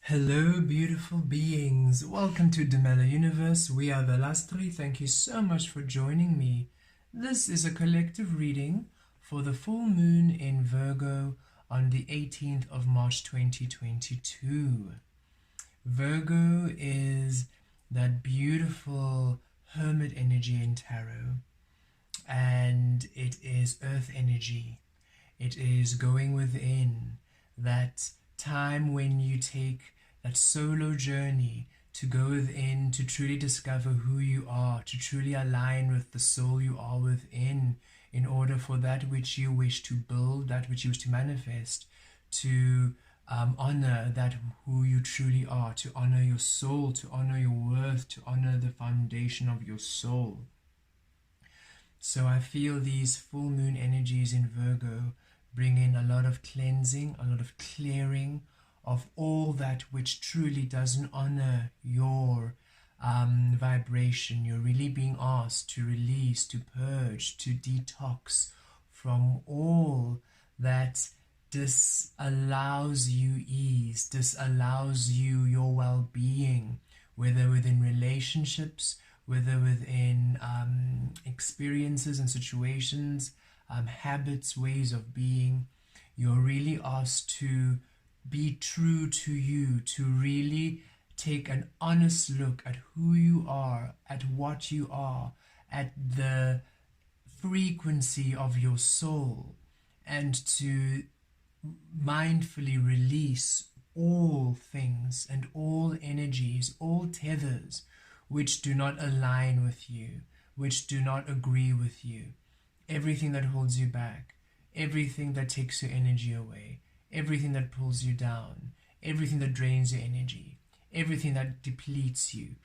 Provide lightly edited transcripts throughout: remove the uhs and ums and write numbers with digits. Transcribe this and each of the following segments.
Hello, beautiful beings. Welcome to Demella Universe. We are Vel'Astri. Thank you so much for joining me. This is a collective reading for the full moon in Virgo on the 18th of March 2022. Virgo is that beautiful hermit energy in tarot, and it is earth energy. It is going within, that time when you take that solo journey to go within, to truly discover who you are, to truly align with the soul you are within, in order for that which you wish to build, that which you wish to manifest, to honor that who you truly are, to honor your soul, to honor your worth, to honor the foundation of your soul. So I feel these full moon energies in Virgo bring in a lot of cleansing, a lot of clearing of all that which truly doesn't honor your vibration. You're really being asked to release, to purge, to detox from all that disallows you ease, disallows you your well-being, whether within relationships, whether within experiences and situations, habits, ways of being. You're really asked to be true to you, to really take an honest look at who you are, at what you are, at the frequency of your soul, and to mindfully release all things and all energies, all tethers which do not align with you, which do not agree with you. Everything that holds you back, everything that takes your energy away, everything that pulls you down, everything that drains your energy, everything that depletes you,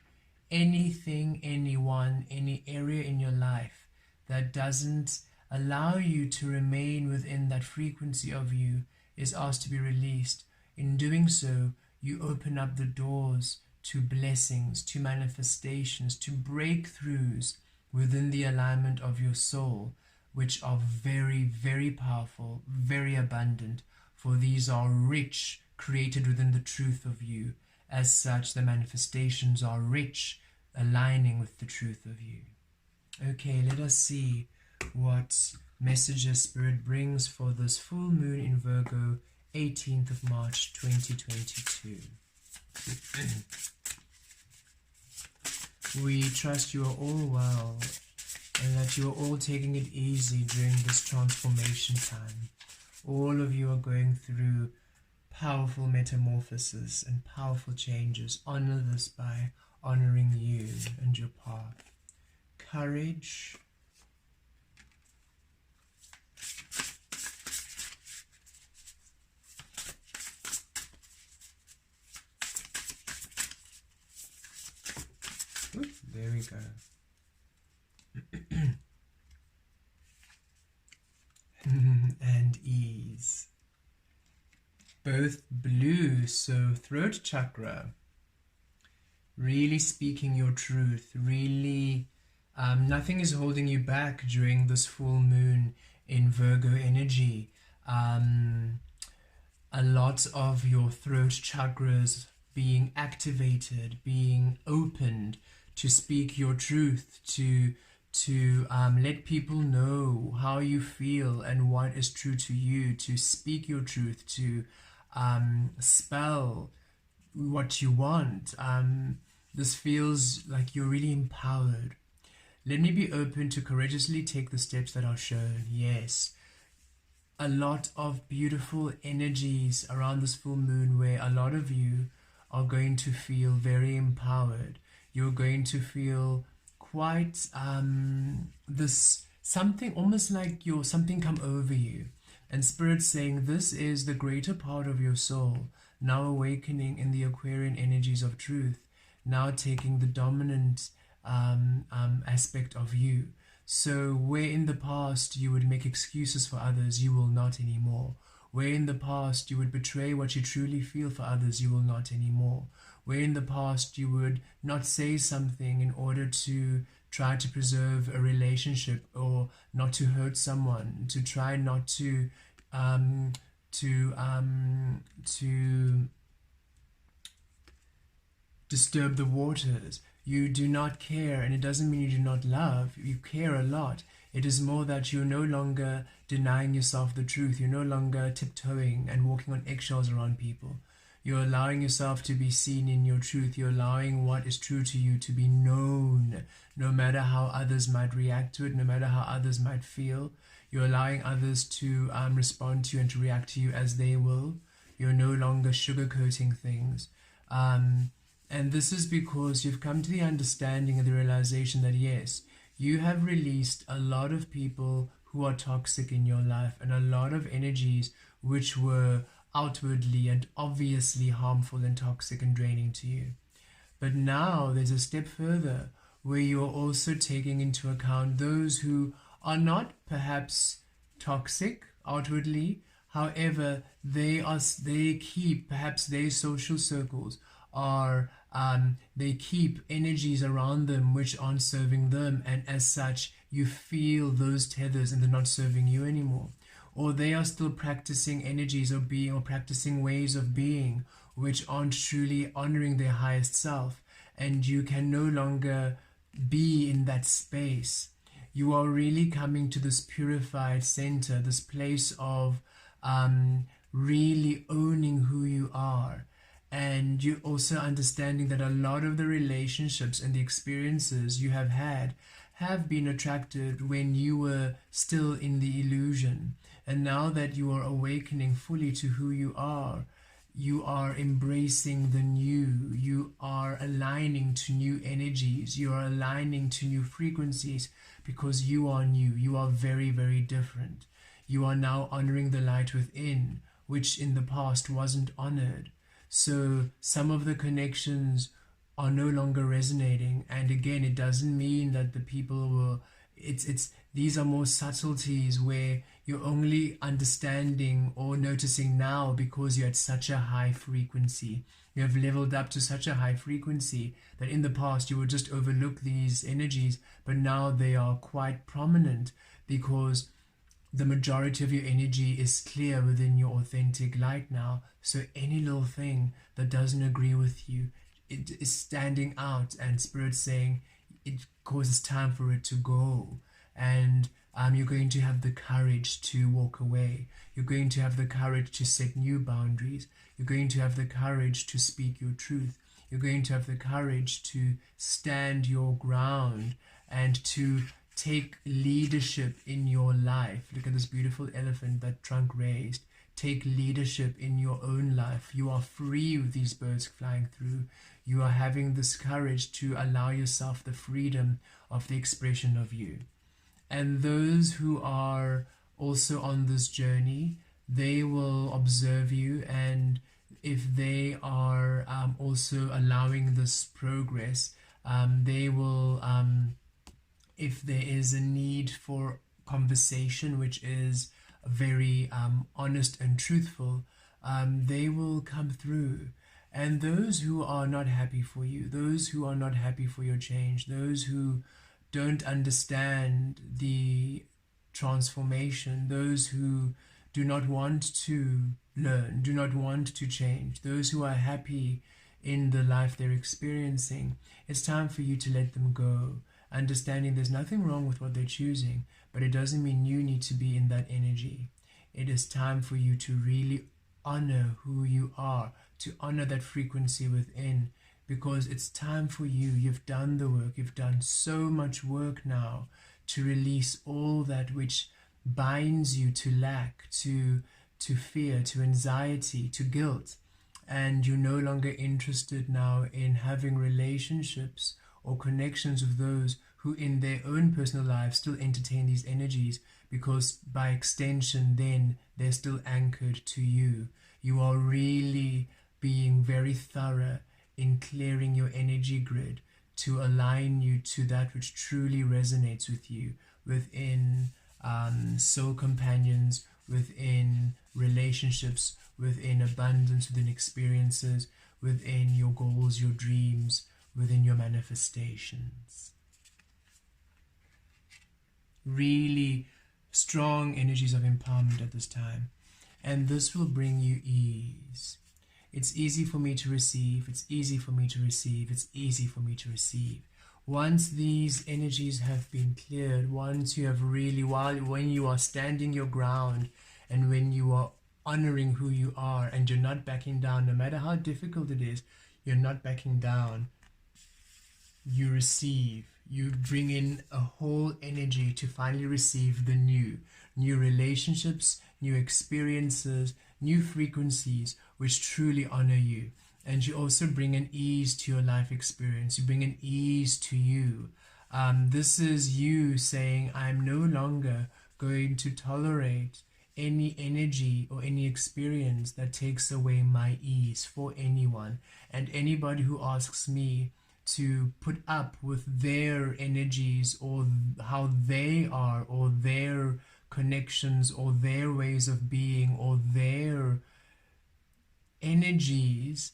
anything, anyone, any area in your life that doesn't allow you to remain within that frequency of you is asked to be released. In doing so, you open up the doors to blessings, to manifestations, to breakthroughs within the alignment of your soul, which are very, very powerful, very abundant, for these are rich, created within the truth of you. As such, the manifestations are rich, aligning with the truth of you. Okay, let us see what messages Spirit brings for this full moon in Virgo, 18th of March 2022. We trust you are all well and that you are all taking it easy during this transformation time. All of you are going through powerful metamorphosis and powerful changes. Honor this by honoring you and your path. Courage. Ooh, there we go. And ease. Both blue, so throat chakra. Really speaking your truth. Really, nothing is holding you back during this full moon in Virgo energy. A lot of your throat chakras being activated, being opened to speak your truth, to let people know how you feel and what is true to you, to speak your truth, to spell what you want. This feels like you're really empowered. Let me be open to courageously take the steps that are shown. Yes, a lot of beautiful energies around this full moon where a lot of you are going to feel very empowered. You're going to feel quite this something, almost like something come over you, and Spirit saying this is the greater part of your soul now awakening in the Aquarian energies of truth, now taking the dominant aspect of you. So where in the past you would make excuses for others, you will not anymore. Where in the past you would betray what you truly feel for others, you will not anymore. Where in the past you would not say something in order to try to preserve a relationship or not to hurt someone, to try not to disturb the waters. You do not care, and it doesn't mean you do not love. You care a lot. It is more that you're no longer denying yourself the truth. You're no longer tiptoeing and walking on eggshells around people. You're allowing yourself to be seen in your truth. You're allowing what is true to you to be known, no matter how others might react to it, no matter how others might feel. You're allowing others to respond to you and to react to you as they will. You're no longer sugarcoating things. And this is because you've come to the understanding and the realization that yes, you have released a lot of people who are toxic in your life and a lot of energies which were outwardly and obviously harmful and toxic and draining to you. But now there's a step further where you're also taking into account those who are not perhaps toxic outwardly. However, they keep, perhaps their social circles are they keep energies around them which aren't serving them, and as such you feel those tethers and they're not serving you anymore. Or they are still practicing energies of being or practicing ways of being which aren't truly honoring their highest self, and you can no longer be in that space. You are really coming to this purified center, this place of really owning who you are. And you're also understanding that a lot of the relationships and the experiences you have had have been attracted when you were still in the illusion. And now that you are awakening fully to who you are embracing the new. You are aligning to new energies. You are aligning to new frequencies because you are new. You are very, very different. You are now honoring the light within, which in the past wasn't honored. So some of the connections are no longer resonating. And again, it doesn't mean that the people will, these are more subtleties where you're only understanding or noticing now because you're at such a high frequency. You have leveled up to such a high frequency that in the past you would just overlook these energies, but now they are quite prominent because the majority of your energy is clear within your authentic light now. So any little thing that doesn't agree with you, it is standing out, and Spirit saying it causes time for it to go. And you're going to have the courage to walk away. You're going to have the courage to set new boundaries. You're going to have the courage to speak your truth. You're going to have the courage to stand your ground and to take leadership in your life. Look at this beautiful elephant, that trunk raised. Take leadership in your own life. You are free with these birds flying through. You are having this courage to allow yourself the freedom of the expression of you. And those who are also on this journey, they will observe you, and if they are also allowing this progress, they will if there is a need for conversation which is very honest and truthful, they will come through. And those who are not happy for you, those who are not happy for your change, those who don't understand the transformation, those who do not want to learn, do not want to change, those who are happy in the life they're experiencing, it's time for you to let them go. Understanding there's nothing wrong with what they're choosing, but it doesn't mean you need to be in that energy. It is time for you to really honor who you are, to honor that frequency within, because it's time for you. You've done the work. You've done so much work now to release all that which binds you to lack, to fear, to anxiety, to guilt. And you're no longer interested now in having relationships or connections with those who in their own personal lives still entertain these energies, because by extension then they're still anchored to you. You are really being very thorough in clearing your energy grid to align you to that which truly resonates with you within soul companions, within relationships, within abundance, within experiences, within your goals, your dreams, within your manifestations. Really strong energies of empowerment at this time. And this will bring you ease. It's easy for me to receive. It's easy for me to receive. It's easy for me to receive. Once these energies have been cleared, once you have really, when you are standing your ground and when you are honoring who you are and you're not backing down, no matter how difficult it is, you're not backing down, you receive. You bring in a whole energy to finally receive the new relationships, new experiences, new frequencies which truly honor you. And you also bring an ease to your life experience. You bring an ease to you. This is you saying, I'm no longer going to tolerate any energy or any experience that takes away my ease for anyone. And anybody who asks me to put up with their energies or how they are or their connections or their ways of being or their energies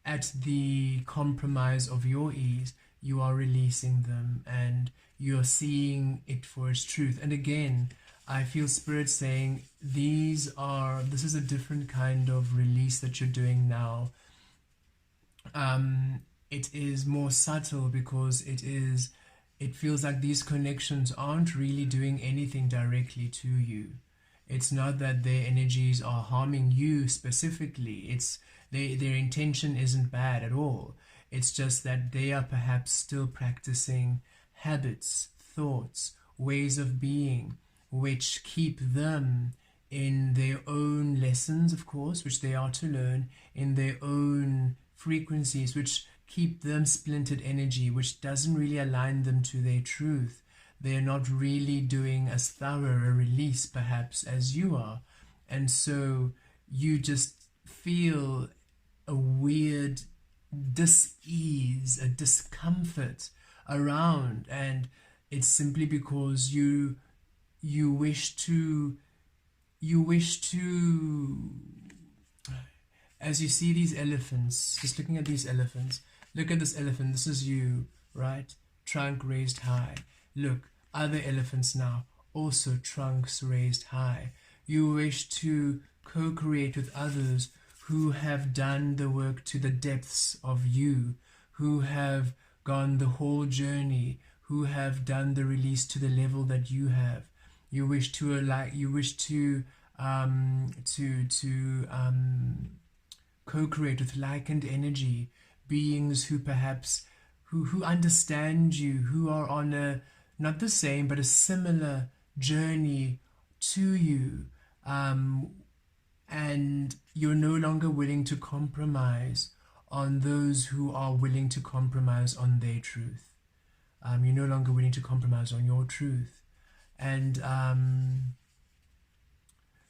at the compromise of your ease, you are releasing them and you're seeing it for its truth. And again, I feel Spirit saying this is a different kind of release that you're doing now. It is more subtle because it feels like these connections aren't really doing anything directly to you. It's not that their energies are harming you specifically. It's their intention isn't bad at all. It's just that they are perhaps still practicing habits, thoughts, ways of being, which keep them in their own lessons, of course, which they are to learn, in their own frequencies, which keep them splintered energy, which doesn't really align them to their truth. They're not really doing as thorough a release perhaps as you are. And so you just feel a weird dis-ease, a discomfort around, and it's simply because you wish to as you see these elephants, just looking at these elephants, look at this elephant, this is you, right? Trunk raised high. Look, other elephants now, also trunks raised high. You wish to co-create with others who have done the work to the depths of you, who have gone the whole journey, who have done the release to the level that you have. You wish to co-create with likened energy, beings who perhaps who understand you, who are on a not the same but a similar journey to you, and you're no longer willing to compromise on those who are willing to compromise on their truth. You're no longer willing to compromise on your truth, and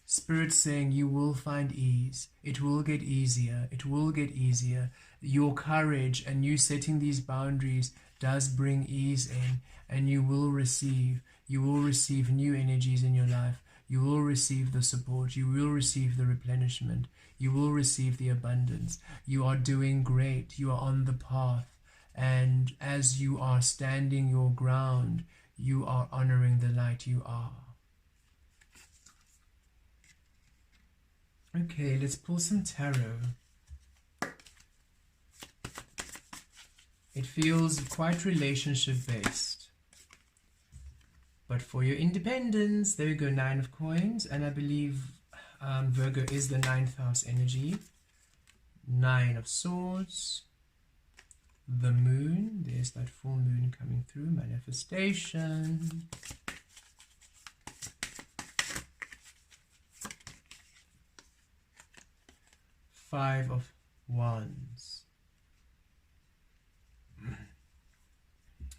Spirit's saying you will find ease. It will get easier. It will get easier. Your courage and you setting these boundaries does bring ease in, and you will receive new energies in your life. You will receive the support. You will receive the replenishment. You will receive the abundance. You are doing great. You are on the path. And as you are standing your ground, you are honoring the light you are. Okay, let's pull some tarot. It feels quite relationship based. But for your independence, there we go, 9 of coins. And I believe Virgo is the 9th house energy. 9 of swords. The moon. There's that full moon coming through. Manifestation. Five of wands.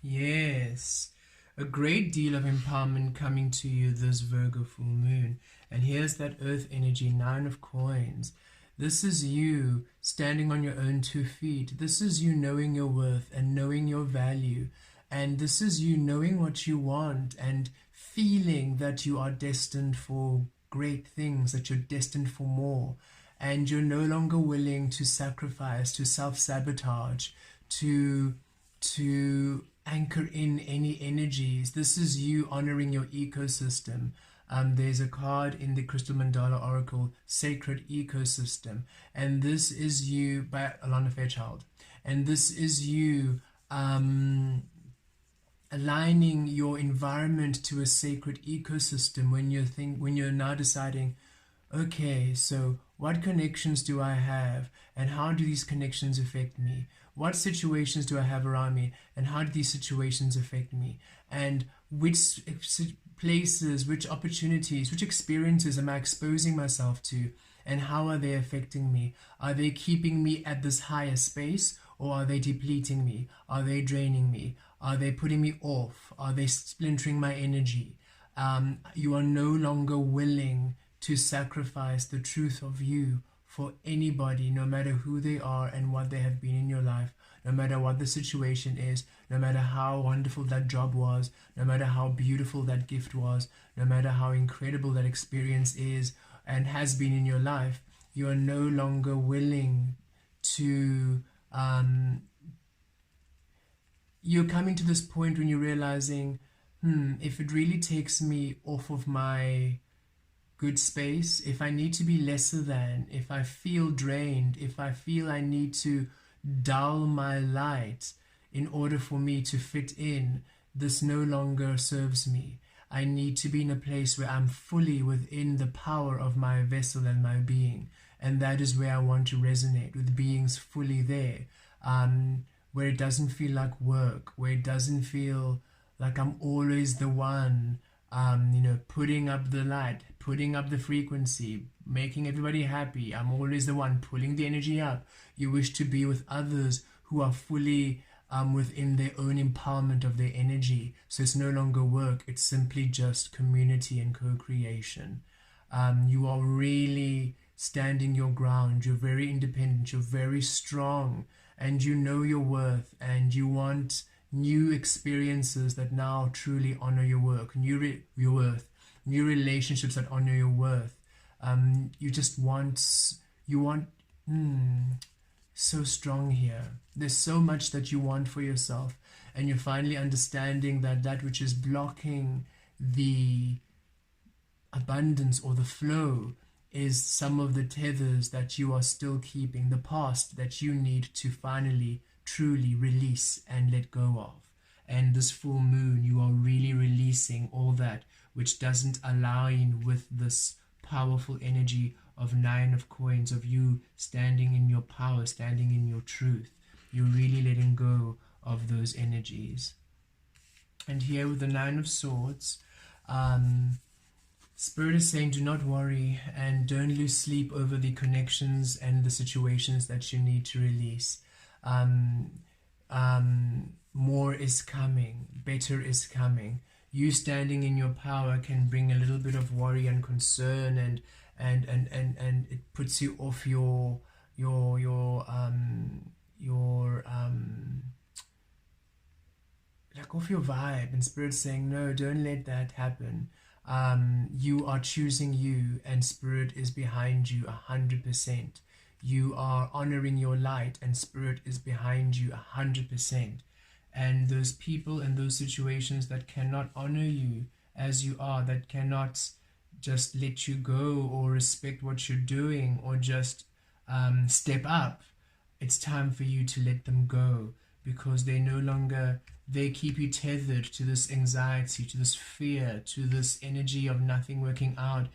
Yes, a great deal of empowerment coming to you this Virgo full moon. And here's that earth energy, 9 of coins. This is you standing on your own 2 feet. This is you knowing your worth and knowing your value. And this is you knowing what you want and feeling that you are destined for great things, that you're destined for more. And you're no longer willing to sacrifice, to self-sabotage, to anchor in any energies. This is you honoring your ecosystem. There's a card in the Crystal Mandala Oracle, Sacred Ecosystem, and this is you, by Alana Fairchild, and this is you aligning your environment to a sacred ecosystem when you're now deciding, okay, so what connections do I have, and how do these connections affect me? What situations do I have around me, and how do these situations affect me? And which places, which opportunities, which experiences am I exposing myself to, and how are they affecting me? Are they keeping me at this higher space, or are they depleting me? Are they draining me? Are they putting me off? Are they splintering my energy? You are no longer willing to sacrifice the truth of you for anybody, no matter who they are and what they have been in your life, no matter what the situation is, no matter how wonderful that job was, no matter how beautiful that gift was, no matter how incredible that experience is and has been in your life. You are no longer willing to you're coming to this point when you're realizing, if it really takes me off of my good space, if I need to be lesser than, if I feel drained, if I feel I need to dull my light in order for me to fit in, this no longer serves me. I need to be in a place where I'm fully within the power of my vessel and my being. And that is where I want to resonate, with beings fully there. Where it doesn't feel like work, where it doesn't feel like I'm always the one, putting up the light, putting up the frequency, making everybody happy. I'm always the one pulling the energy up. You wish to be with others who are fully within their own empowerment of their energy. So it's no longer work, it's simply just community and co-creation. You are really standing your ground. You're very independent, you're very strong, and you know your worth, and you want new experiences that now truly honor your work, your worth, new relationships that honor your worth. You want so strong here. There's so much that you want for yourself, and you're finally understanding that that which is blocking the abundance or the flow is some of the tethers that you are still keeping, the past that you need to finally truly release and let go of. And this full moon, you are really releasing all that which doesn't align with this powerful energy of Nine of Coins, of you standing in your power, standing in your truth. You're really letting go of those energies. And here with the Nine of Swords, Spirit is saying, do not worry and don't lose sleep over the connections and the situations that you need to release. More is coming, better is coming. You standing in your power can bring a little bit of worry and concern, and it puts you off your like off your vibe. And Spirit's saying, no, don't let that happen. You are choosing you, and Spirit is behind you 100%. You are honoring your light, and Spirit is behind you 100%. And those people and those situations that cannot honor you as you are, that cannot just let you go or respect what you're doing or just step up, it's time for you to let them go, because they no longer, they keep you tethered to this anxiety, to this fear, to this energy of nothing working out,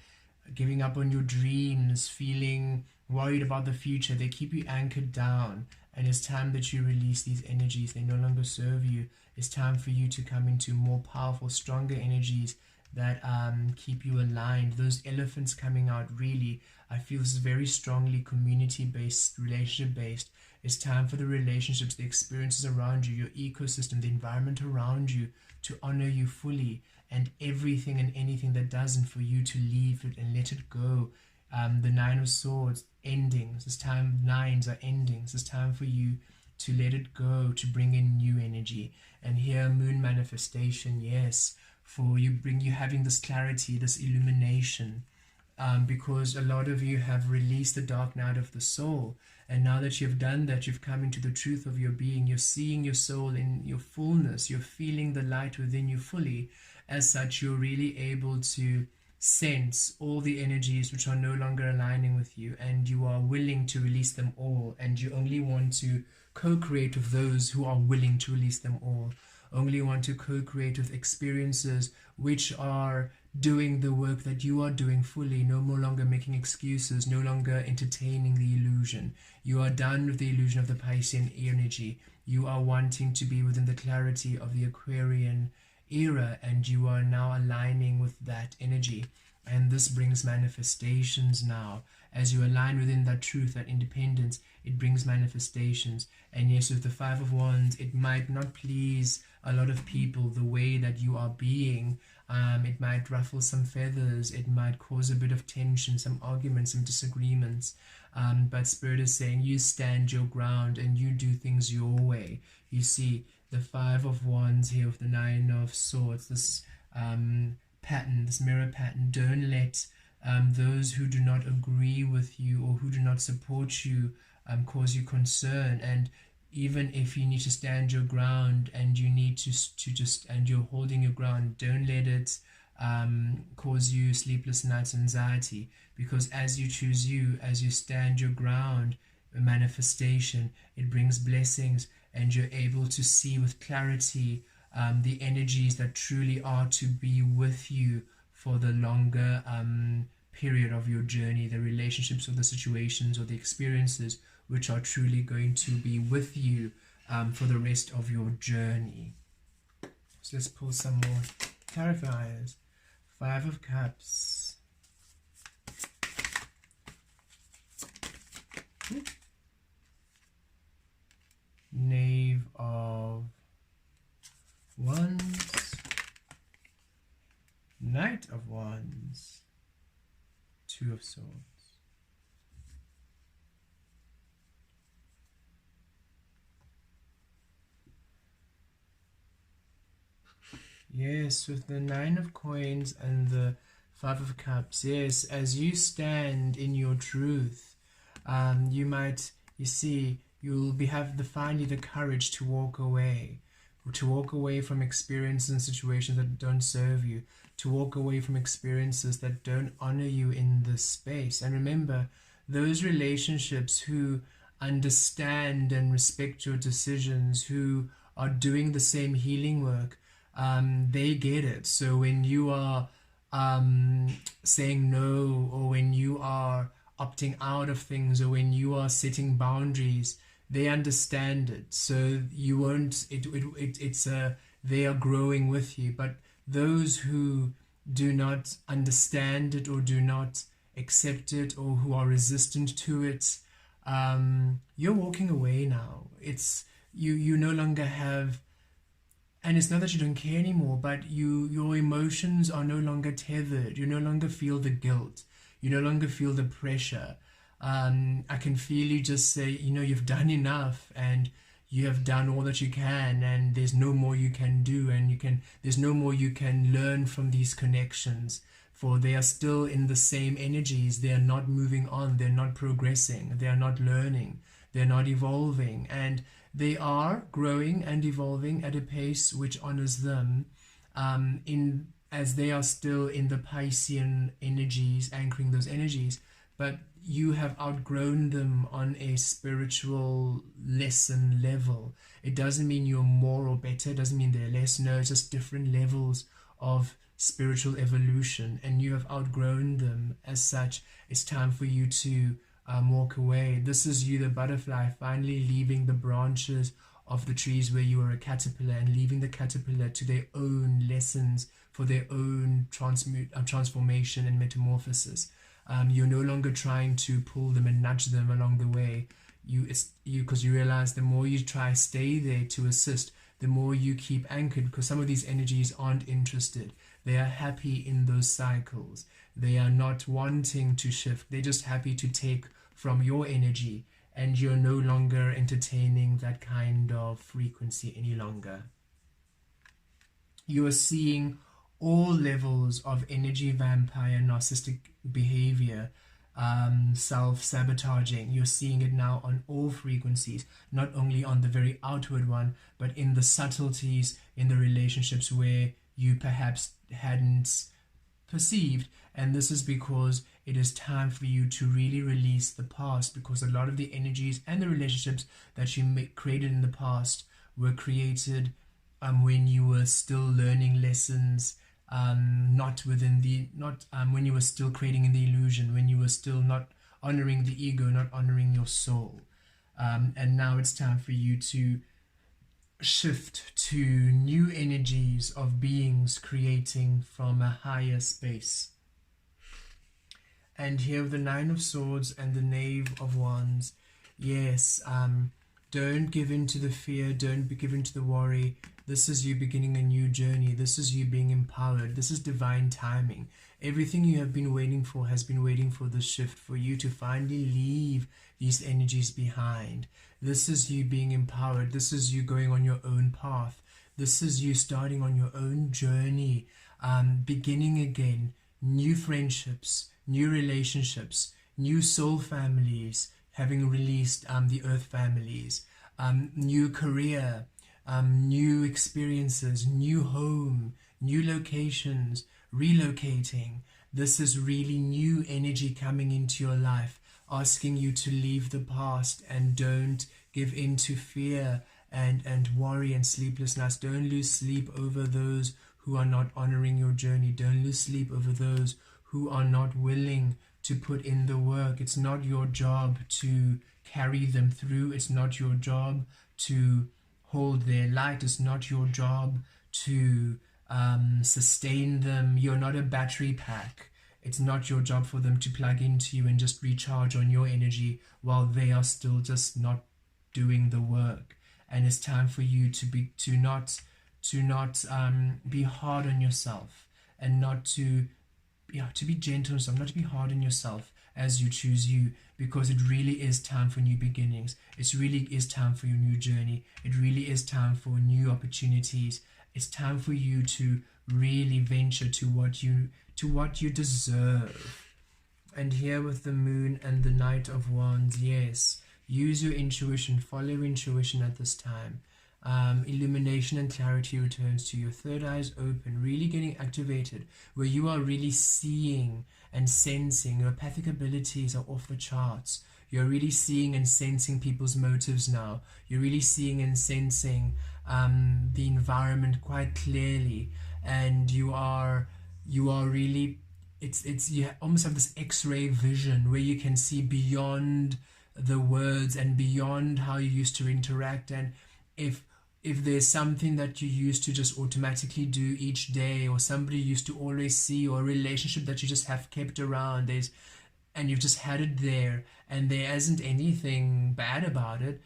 giving up on your dreams, feeling worried about the future. They keep you anchored down, and it's time that you release these energies. They no longer serve you. It's time for you to come into more powerful, stronger energies that keep you aligned. Those elephants coming out, really, I feel this is very strongly community-based, relationship-based. It's time for the relationships, the experiences around you, your ecosystem, the environment around you to honor you fully, and everything and anything that doesn't, for you to leave it and let it go. The Nine of Swords, endings. It's time, nines are endings. It's time for you to let it go, to bring in new energy. And here, moon manifestation, yes, for you having this clarity, this illumination, because a lot of you have released the dark night of the soul. And now that you've done that, you've come into the truth of your being. You're seeing your soul in your fullness. You're feeling the light within you fully. As such, you're really able to sense all the energies which are no longer aligning with you, and you are willing to release them all, and you only want to co-create with those who are willing to release them all, only want to co-create with experiences which are doing the work that you are doing fully, no more longer making excuses, no longer entertaining the illusion. You are done with the illusion of the Piscean energy. You are wanting to be within the clarity of the Aquarian era, and you are now aligning with that energy. And this brings manifestations now. As you align within that truth, that independence, it brings manifestations. And yes, with the Five of Wands, it might not please a lot of people the way that you are being. It might ruffle some feathers, it might cause a bit of tension, some arguments, some disagreements. But Spirit is saying you stand your ground and you do things your way. You see the Five of Wands here with the Nine of Swords, this pattern, this mirror pattern. Don't let those who do not agree with you or who do not support you cause you concern. And even if you need to stand your ground and you need to just, and you're holding your ground, don't let it cause you sleepless nights, anxiety, because as you choose you, as you stand your ground, a manifestation, it brings blessings, and you're able to see with clarity the energies that truly are to be with you for the longer period of your journey, the relationships or the situations or the experiences which are truly going to be with you for the rest of your journey. So let's pull some more clarifiers. Five of Cups. Knave of Wands. Knight of Wands. Two of Swords. Yes, with the Nine of Coins and the Five of Cups. Yes, as you stand in your truth, you see, you'll have finally the courage to walk away from experiences and situations that don't serve you, to walk away from experiences that don't honor you in this space. And remember, those relationships who understand and respect your decisions, who are doing the same healing work, they get it. So when you are saying no, or when you are opting out of things, or when you are setting boundaries, they understand it. So you won't, they are growing with you. But those who do not understand it or do not accept it, or who are resistant to it, you're walking away now. It's you no longer have. And it's not that you don't care anymore, but your emotions are no longer tethered. You no longer feel the guilt. You no longer feel the pressure. I can feel you just say, you've done enough, and you have done all that you can, and there's no more you can do, and there's no more you can learn from these connections, for they are still in the same energies. They are not moving on. They're not progressing. They are not learning. They're not evolving. And they are growing and evolving at a pace which honors them, as they are still in the Piscean energies, anchoring those energies. But you have outgrown them on a spiritual lesson level. It doesn't mean you're more or better. It doesn't mean they're less. No, it's just different levels of spiritual evolution, and you have outgrown them. As such, it's time for you to walk away. This is you, the butterfly, finally leaving the branches of the trees where you were a caterpillar, and leaving the caterpillar to their own lessons, for their own transformation and metamorphosis. You're no longer trying to pull them and nudge them along the way. Because you realize the more you try stay there to assist, the more you keep anchored, because some of these energies aren't interested. They are happy in those cycles. They are not wanting to shift. They're just happy to take from your energy, and you're no longer entertaining that kind of frequency any longer. You are seeing all levels of energy vampire, narcissistic behavior, self-sabotaging. You're seeing it now on all frequencies, not only on the very outward one, but in the subtleties, in the relationships where you perhaps hadn't perceived. And this is because it is time for you to really release the past, because a lot of the energies and the relationships that you created in the past were created when you were still learning lessons, when you were still creating in the illusion, when you were still not honoring the ego, not honoring your soul. And now it's time for you to shift to new energies of beings creating from a higher space. And here the Nine of Swords and the Knave of Wands. Yes, don't give in to the fear, don't give in to the worry. This is you beginning a new journey. This is you being empowered. This is divine timing. Everything you have been waiting for has been waiting for this shift, for you to finally leave these energies behind. This is you being empowered. This is you going on your own path. This is you starting on your own journey, beginning again, new friendships, new relationships, new soul families, having released the earth families, new career, new experiences, new home, new locations, relocating. This is really new energy coming into your life, asking you to leave the past and don't give in to fear and worry and sleeplessness. Don't lose sleep over those who are not honoring your journey. Don't lose sleep over those who are not willing to put in the work. It's not your job to carry them through. It's not your job to hold their light. It's not your job to sustain them. You're not a battery pack. It's not your job for them to plug into you and just recharge on your energy while they are still just not doing the work. And it's time for you to not be hard on yourself, and not to be gentle on yourself, not to be hard on yourself as you choose you, because it really is time for new beginnings. It really is time for your new journey. It really is time for new opportunities. It's time for you to really venture to what you deserve. And here with the Moon and the Knight of Wands, yes, use your intuition, follow your intuition at this time. Illumination and clarity returns to you. Third eye is open, really getting activated, where you are really seeing and sensing. Your empathic abilities are off the charts. You're really seeing and sensing people's motives now. You're really seeing and sensing the environment quite clearly, and you are really, you almost have this X-ray vision where you can see beyond the words and beyond how you used to interact. And if there's something that you used to just automatically do each day, or somebody you used to always see, or a relationship that you just have kept around, and you've just had it there, and there isn't anything bad about it,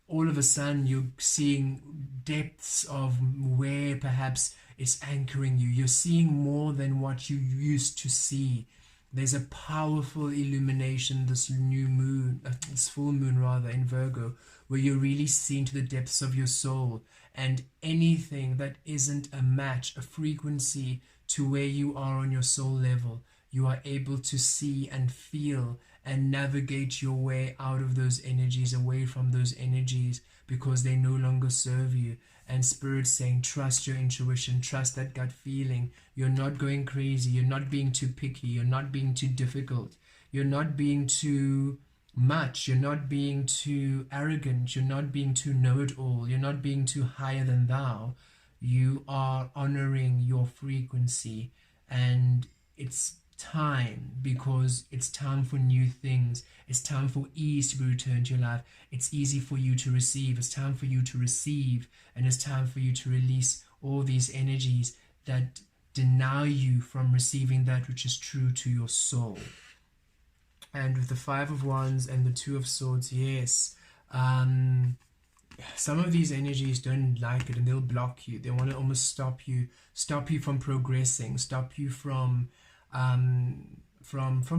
all of a sudden you're seeing depths of where perhaps it's anchoring you. You're seeing more than what you used to see. There's a powerful illumination this new moon, this full moon rather, in Virgo, where you're really seeing to the depths of your soul, and anything that isn't a match, a frequency to where you are on your soul level, you are able to see and feel and navigate your way out of those energies, away from those energies, because they no longer serve you. And Spirit's saying, trust your intuition, trust that gut feeling. You're not going crazy, you're not being too picky, you're not being too difficult, you're not being too much, you're not being too arrogant, you're not being too know-it-all, you're not being too higher than thou. You are honoring your frequency, and it's time, because it's time for new things. It's time for ease to be returned to your life. It's easy for you to receive. It's time for you to receive, and it's time for you to release all these energies that deny you from receiving that which is true to your soul. And with the Five of Wands and the Two of Swords, yes, some of these energies don't like it, and they'll block you. They want to almost stop you from progressing, stop you from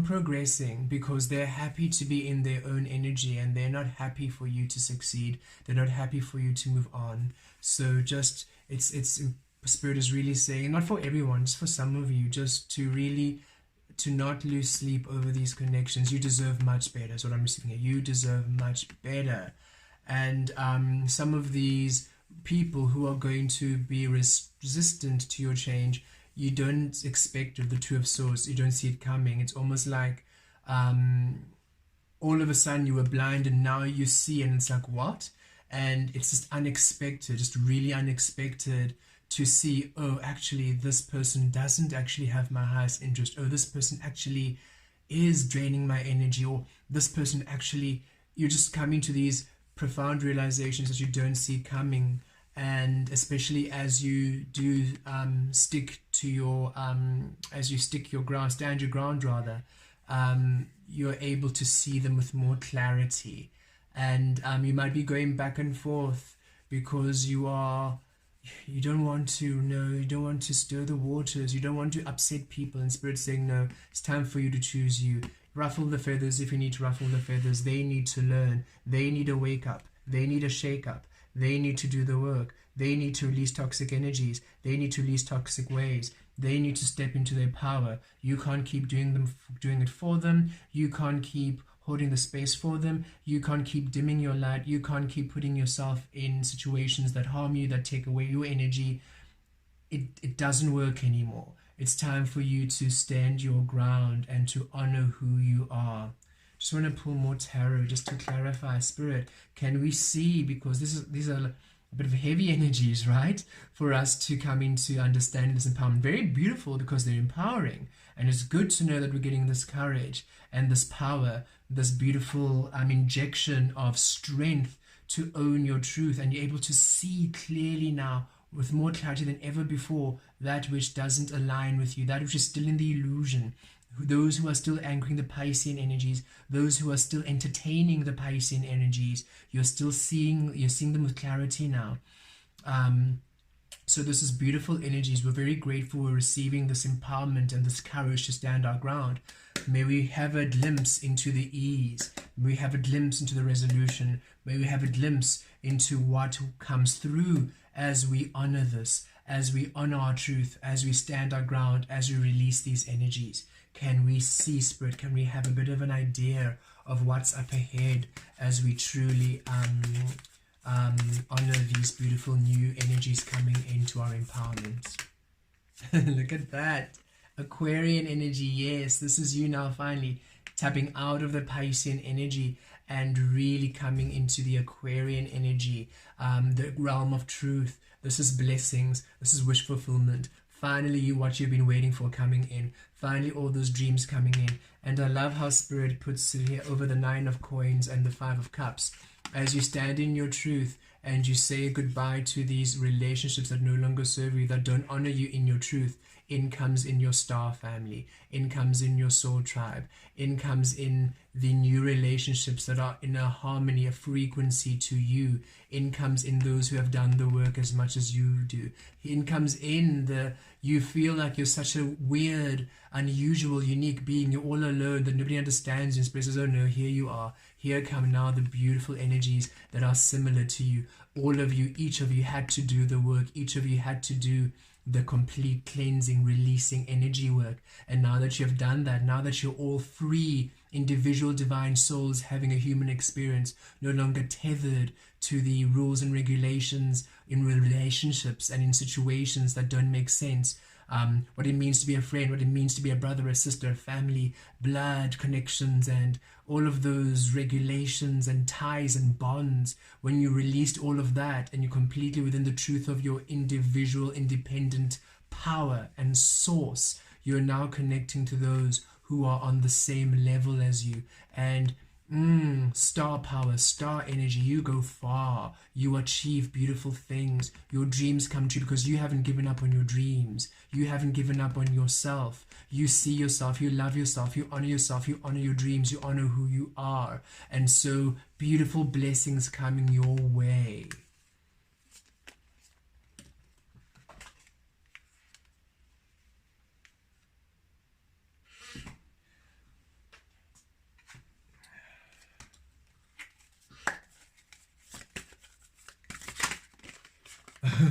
progressing, because they're happy to be in their own energy, and they're not happy for you to succeed. They're not happy for you to move on. So just it's Spirit is really saying, not for everyone, just for some of you, just to not lose sleep over these connections. You deserve much better. That's what I'm receiving here. You deserve much better. And some of these people who are going to be resistant to your change, you don't expect the Two of Swords. You don't see it coming. It's almost like all of a sudden you were blind and now you see, and it's like, what? And it's just unexpected, just really unexpected to see, oh, actually this person doesn't actually have my highest interest. Oh, this person actually is draining my energy. Or this person actually, you're just coming to these profound realizations that you don't see coming. And especially as you do stick to your as you stick your ground, stand your ground rather, you're able to see them with more clarity. And you might be going back and forth because you don't want to, no, you don't want to stir the waters, you don't want to upset people, and Spirit's saying, no, it's time for you to choose you. Ruffle the feathers if you need to ruffle the feathers. They need to learn. They need a wake up. They need a shake up. They need to do the work. They need to release toxic energies. They need to release toxic ways. They need to step into their power. You can't keep doing it for them. You can't keep holding the space for them. You can't keep dimming your light. You can't keep putting yourself in situations that harm you, that take away your energy. It doesn't work anymore. It's time for you to stand your ground and to honor who you are. Just want to pull more tarot just to clarify. Spirit, can we see, because these are a bit of heavy energies, right, for us to come into understanding this empowerment. Very beautiful because they're empowering, and it's good to know that we're getting this courage and this power, this beautiful injection of strength to own your truth, and you're able to see clearly now with more clarity than ever before that which doesn't align with you, that which is still in the illusion. Those who are still anchoring the Piscean energies, those who are still entertaining the Piscean energies, you're seeing them with clarity now. So this is beautiful energies. We're very grateful we're receiving this empowerment and this courage to stand our ground. May we have a glimpse into the ease. May we have a glimpse into the resolution. May we have a glimpse into what comes through as we honor this, as we honor our truth, as we stand our ground, as we release these energies. Can we see, Spirit? Can we have a bit of an idea of what's up ahead as we truly honor these beautiful new energies coming into our empowerment? Look at that. Aquarian energy. Yes, this is you now finally tapping out of the Piscean energy and really coming into the Aquarian energy, the realm of truth. This is blessings. This is wish fulfillment. Finally, what you've been waiting for coming in. Finally, all those dreams coming in. And I love how Spirit puts it here over the 9 of coins and the 5 of cups. As you stand in your truth and you say goodbye to these relationships that no longer serve you, that don't honor you in your truth, in comes in your star family, in comes in your soul tribe, in comes in the new relationships that are in a harmony, a frequency to you, in comes in those who have done the work as much as you do, in comes in the, you feel like you're such a weird, unusual, unique being, you're all alone, that nobody understands you, and Spirit says, oh no, here you are, here come now the beautiful energies that are similar to you. All of you, each of you had to do the work, each of you had to do the complete cleansing, releasing energy work. And now that you have done that, now that you're all free individual divine souls having a human experience, no longer tethered to the rules and regulations in relationships and in situations that don't make sense, what it means to be a friend, what it means to be a brother, a sister, a family, blood connections, and all of those regulations and ties and bonds. When you released all of that and you're completely within the truth of your individual independent power and source, you're now connecting to those who are on the same level as you. And star power, star energy, you go far, you achieve beautiful things, your dreams come true because you haven't given up on your dreams, you haven't given up on yourself, you see yourself, you love yourself, you honor your dreams, you honor who you are, and so beautiful blessings coming your way.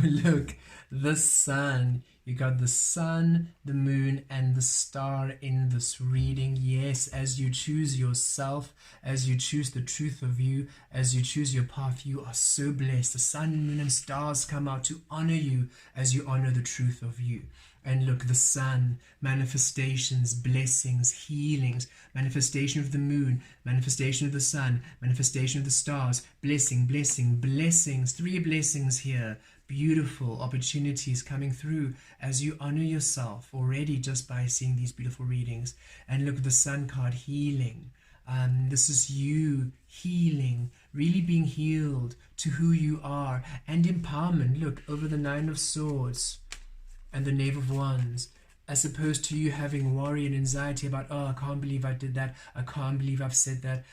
Look, the sun. You got the sun, the moon, and the star in this reading. Yes, as you choose yourself, as you choose the truth of you, as you choose your path, you are so blessed. The sun, moon, and stars come out to honor you as you honor the truth of you. And look, the sun, manifestations, blessings, healings, manifestation of the moon, manifestation of the sun, manifestation of the stars, blessing, blessing, blessings, 3 blessings here. Beautiful opportunities coming through as you honor yourself already just by seeing these beautiful readings. And look, the sun card, healing. This is you healing, really being healed to who you are, and empowerment. Look, over the 9 of Swords and the Knave of Wands, as opposed to you having worry and anxiety about, oh, I can't believe I did that, I can't believe I've said that,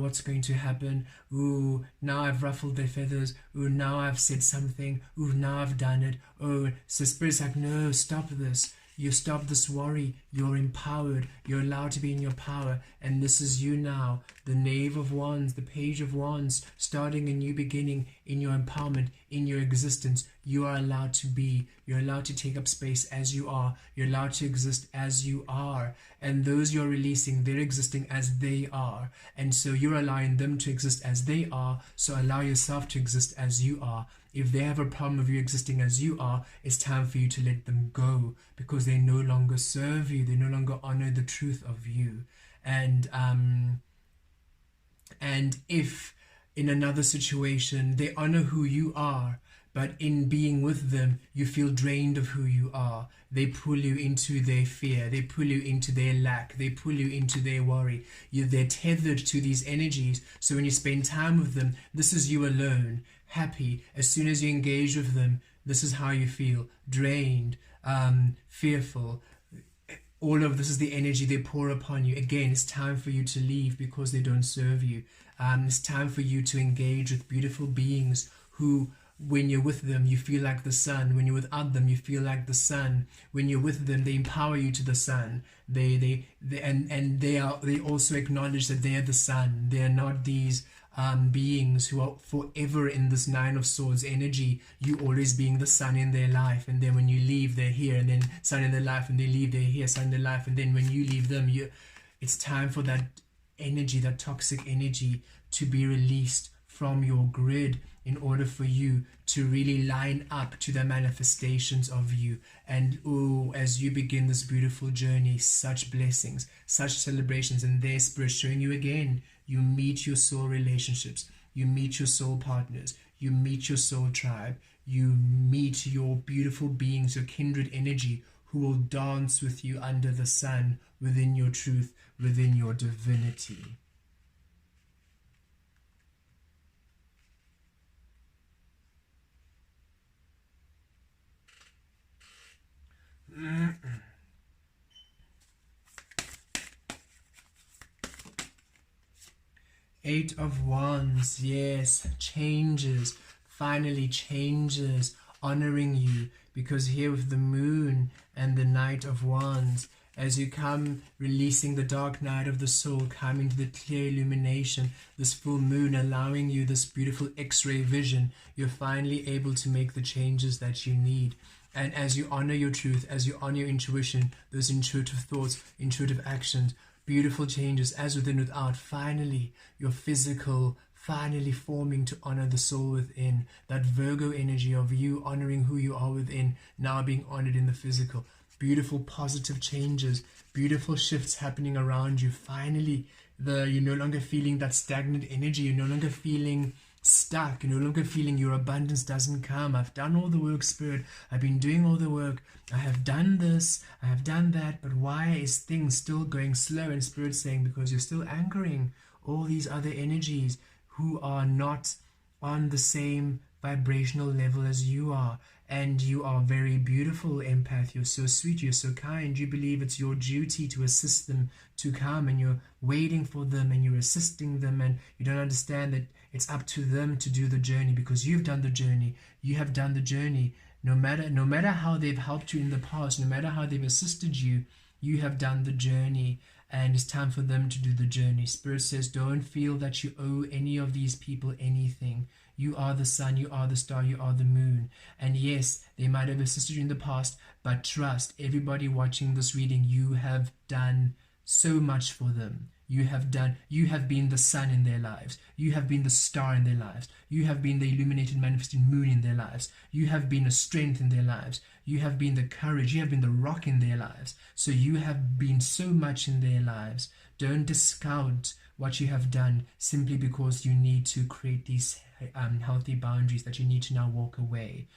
what's going to happen, ooh, now I've ruffled their feathers, ooh, now I've said something, ooh, now I've done it, oh, so Spirit's like, no, stop this. You stop this worry, you're empowered, you're allowed to be in your power, and this is you now, the Knave of Wands, the Page of Wands, starting a new beginning in your empowerment, in your existence. You are allowed to be, you're allowed to take up space as you are, you're allowed to exist as you are, and those you're releasing, they're existing as they are, and so you're allowing them to exist as they are, so allow yourself to exist as you are. If they have a problem of you existing as you are, it's time for you to let them go, because they no longer serve you. They no longer honor the truth of you. And if in another situation they honor who you are, but in being with them you feel drained of who you are, they pull you into their fear, they pull you into their lack, they pull you into their worry. They're tethered to these energies. So when you spend time with them, this is you alone, happy. As soon as you engage with them, this is how you feel, drained, fearful. All of this is the energy they pour upon you. Again, it's time for you to leave because they don't serve you. It's time for you to engage with beautiful beings who, when you're with them, you feel like the sun. When you're without them, you feel like the sun. When you're with them, they empower you to the sun. They also acknowledge that they are the sun. They are not these beings who are forever in this 9 of Swords energy, you always being the sun in their life, and then when you leave they're here, and then sun in their life, and they leave they're here, sun in their life, and then when you leave them, it's time for that energy, that toxic energy, to be released from your grid in order for you to really line up to the manifestations of you. And as you begin this beautiful journey, such blessings, such celebrations, and their Spirit showing you again, you meet your soul relationships, you meet your soul partners, you meet your soul tribe, you meet your beautiful beings, your kindred energy, who will dance with you under the sun, within your truth, within your divinity. Eight of Wands, yes, changes, finally changes, honoring you, because here with the Moon and the Knight of Wands, as you come releasing the dark night of the soul, coming to the clear illumination, this full moon allowing you this beautiful X-ray vision, you're finally able to make the changes that you need. And as you honor your truth, as you honor your intuition, those intuitive thoughts, intuitive actions, beautiful changes as within, without, finally your physical finally forming to honor the soul within, that Virgo energy of you honoring who you are within, now being honored in the physical. Beautiful positive changes, beautiful shifts happening around you. Finally, you're no longer feeling that stagnant energy, you're no longer feeling stuck, you're no longer feeling your abundance doesn't come. I've done all the work, Spirit, I've been doing all the work, I have done this, I have done that, but why is things still going slow? And Spirit saying, because you're still anchoring all these other energies who are not on the same vibrational level as you are. And you are very beautiful, empath. You're so sweet, you're so kind. You believe it's your duty to assist them to come, and you're waiting for them and you're assisting them, and you don't understand that it's up to them to do the journey, because you've done the journey. You have done the journey. No matter how they've helped you in the past, no matter how they've assisted you, you have done the journey, and it's time for them to do the journey. Spirit says, don't feel that you owe any of these people anything. You are the sun, you are the star, you are the moon. And yes, they might have assisted you in the past, but trust, everybody watching this reading, you have done so much for them. You have been the sun in their lives. You have been the star in their lives. You have been the illuminated manifesting moon in their lives. You have been a strength in their lives. You have been the courage. You have been the rock in their lives. So you have been so much in their lives. Don't discount what you have done simply because you need to create these healthy boundaries that you need to now walk away.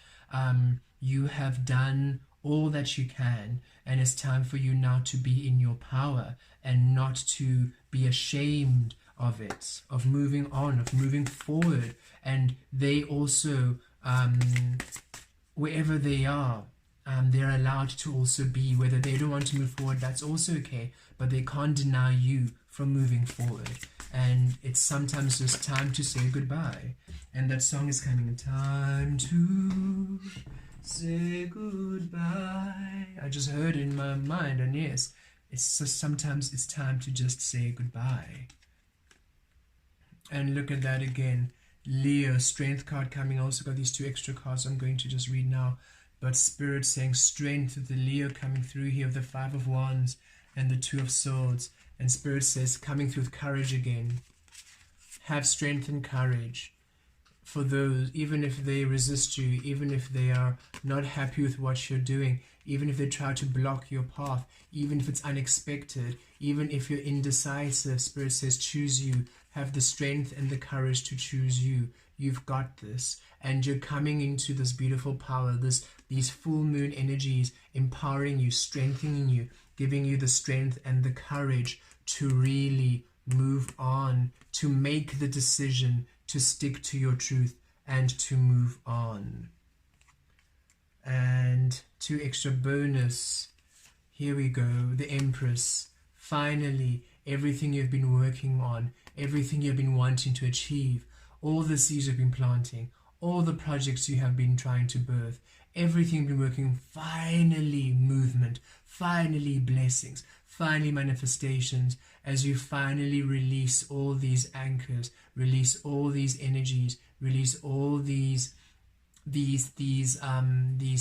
You have done all that you can, and it's time for you now to be in your power and not to be ashamed of it, of moving on, of moving forward. And they also, wherever they are, they're allowed to also be. Whether they don't want to move forward, that's also okay, but they can't deny you from moving forward. And it's sometimes just time to say goodbye. And that song is coming in. Time to say goodbye. I just heard it in my mind, and yes, it's just sometimes it's time to just say goodbye. And look at that again. Leo, strength card coming. Also got these two extra cards I'm going to just read now. But Spirit saying strength with the Leo coming through here, of the Five of Wands and the Two of Swords. And Spirit says coming through with courage again. Have strength and courage. For those, even if they resist you, even if they are not happy with what you're doing, even if they try to block your path, even if it's unexpected, even if you're indecisive, Spirit says choose you. Have the strength and the courage to choose you. You've got this. And you're coming into this beautiful power, these full moon energies empowering you, strengthening you, giving you the strength and the courage to really move on, to make the decision, to stick to your truth and to move on. And two extra bonus. Here we go. The Empress. Finally, everything you've been working on, everything you've been wanting to achieve, all the seeds you've been planting, all the projects you have been trying to birth, everything you've been working, finally movement, finally blessings, finally manifestations, as you finally release all these anchors, release all these energies, release all these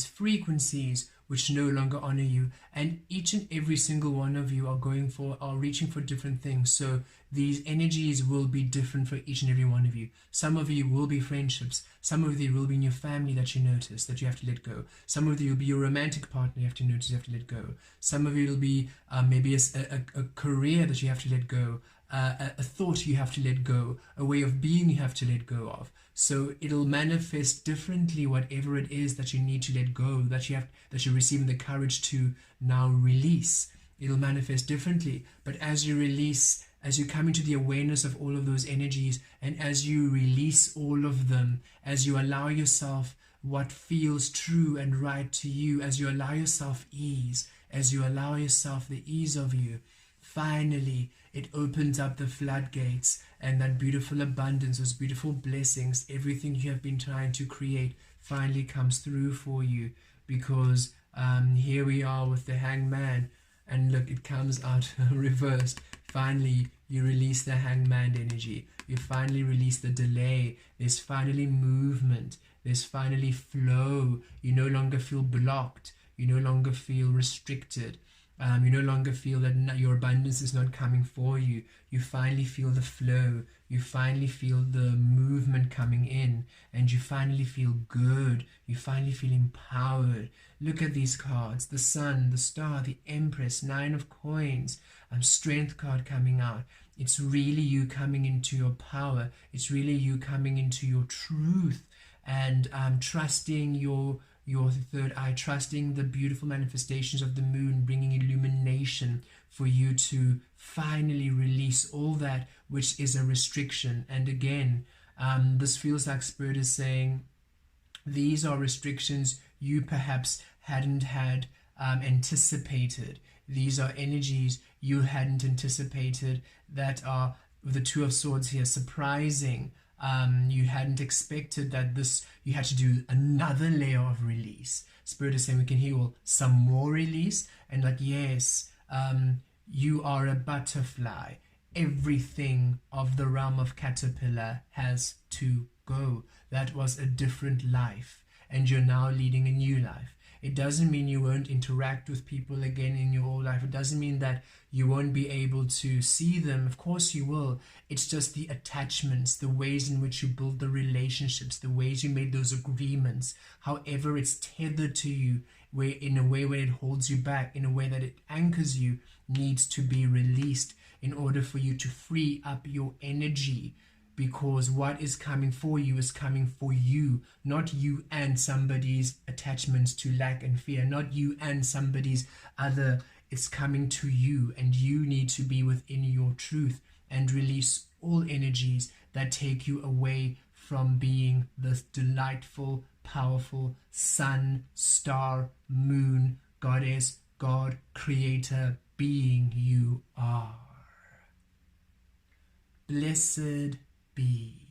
frequencies which no longer honor you. And each and every single one of you are reaching for different things. So these energies will be different for each and every one of you. Some of you will be friendships. Some of you will be in your family that you notice that you have to let go. Some of you will be your romantic partner you have to notice you have to let go. Some of you will be maybe a career that you have to let go. A thought you have to let go, a way of being you have to let go of. So it'll manifest differently, whatever it is that you need to let go, that you're receiving the courage to now release. It'll manifest differently. But as you release, as you come into the awareness of all of those energies, and as you release all of them, as you allow yourself what feels true and right to you, as you allow yourself ease, as you allow yourself the ease of you, finally it opens up the floodgates, and that beautiful abundance, those beautiful blessings, everything you have been trying to create finally comes through for you. Because here we are with the Hangman, and look, it comes out reversed. Finally you release the Hangman energy, you finally release the delay, there's finally movement, there's finally flow. You no longer feel blocked, you no longer feel restricted. You no longer feel that your abundance is not coming for you. You finally feel the flow. You finally feel the movement coming in, and you finally feel good. You finally feel empowered. Look at these cards: the Sun, the Star, the Empress, Nine of Coins, Strength card coming out. It's really you coming into your power. It's really you coming into your truth, and trusting your third eye, trusting the beautiful manifestations of the moon, bringing illumination for you to finally release all that which is a restriction. And again, this feels like Spirit is saying these are restrictions you perhaps hadn't had anticipated. These are energies you hadn't anticipated that are, with the Two of Swords here, surprising. You hadn't expected that you had to do another layer of release. Spirit is saying we can hear some more release, and like, yes, you are a butterfly. Everything of the realm of caterpillar has to go. That was a different life, and you're now leading a new life. It doesn't mean you won't interact with people again in your whole life. It doesn't mean that you won't be able to see them. Of course you will. It's just the attachments, the ways in which you build the relationships, the ways you made those agreements, however it's tethered to you, where in a way where it holds you back, in a way that it anchors you, needs to be released in order for you to free up your energy, because what is coming for you is coming for you, not you and somebody's attachments to lack and fear, not you and somebody's other. It's coming to you, and you need to be within your truth and release all energies that take you away from being this delightful, powerful sun, star, moon, goddess, God, creator being you are. Blessed be.